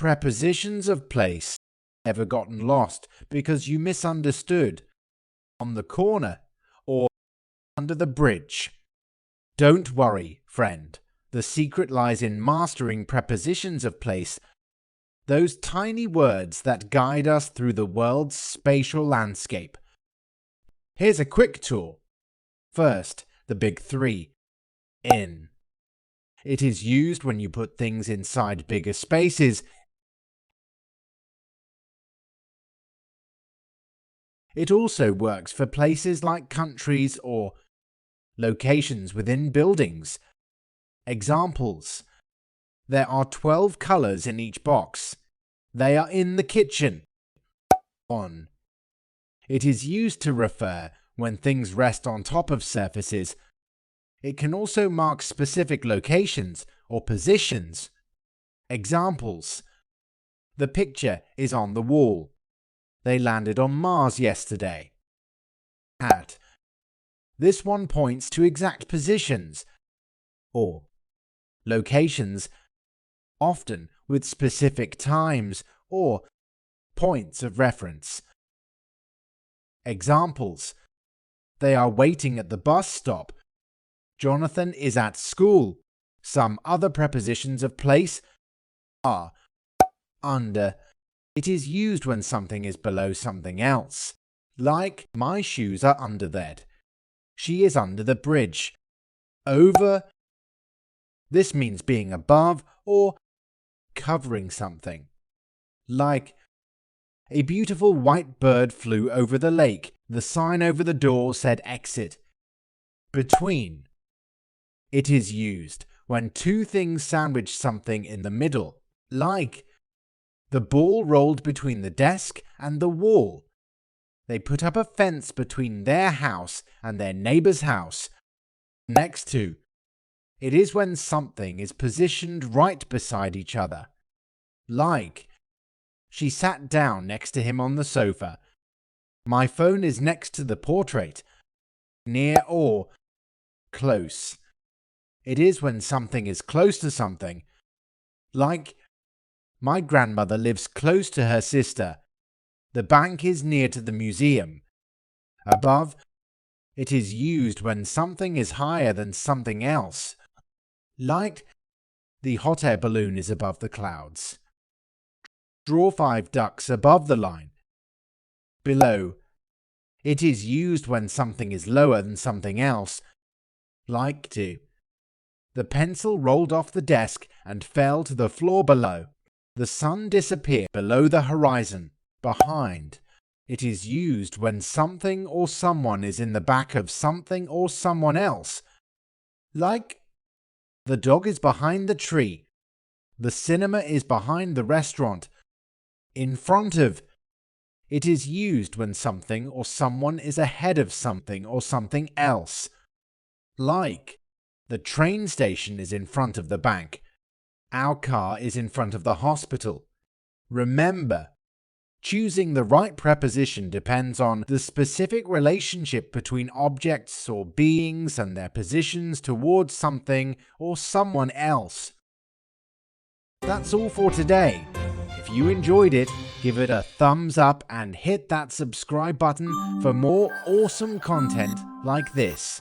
Prepositions of place. Ever gotten lost because you misunderstood? On the corner or under the bridge? Don't worry, friend. The secret lies in mastering prepositions of place, those tiny words that guide us through the world's spatial landscape. Here's a quick tour. First, the big three. In. It is used when you put things inside bigger spaces. It also works for places like countries or locations within buildings. Examples. There are 12 colors in each box. They are in the kitchen. On. It is used to refer when things rest on top of surfaces. It can also mark specific locations or positions. Examples. The picture is on the wall. They landed on Mars yesterday. At. This one points to exact positions or locations, often with specific times or points of reference. Examples. They are waiting at the bus stop. Jonathan is at school. Some other prepositions of place are under. It is used when something is below something else, like my shoes are under that. She is under the bridge. Over. This means being above or covering something. Like, a beautiful white bird flew over the lake. The sign over the door said exit. Between. It is used when two things sandwich something in the middle, like, the ball rolled between the desk and the wall. They put up a fence between their house and their neighbor's house. Next to. It is when something is positioned right beside each other. Like, she sat down next to him on the sofa. My phone is next to the portrait. Near or close. It is when something is close to something. Like, my grandmother lives close to her sister. The bank is near to the museum. Above. It is used when something is higher than something else. Like, the hot air balloon is above the clouds. Draw 5 ducks above the line. Below. It is used when something is lower than something else. Like to. The pencil rolled off the desk and fell to the floor below. The sun disappeared below the horizon. Behind. It is used when something or someone is in the back of something or someone else. Like, the dog is behind the tree. The cinema is behind the restaurant. In front of. It is used when something or someone is ahead of something or something else. Like, the train station is in front of the bank. Our car is in front of the hospital. Remember, choosing the right preposition depends on the specific relationship between objects or beings and their positions towards something or someone else. That's all for today. If you enjoyed it, give it a thumbs up and hit that subscribe button for more awesome content like this.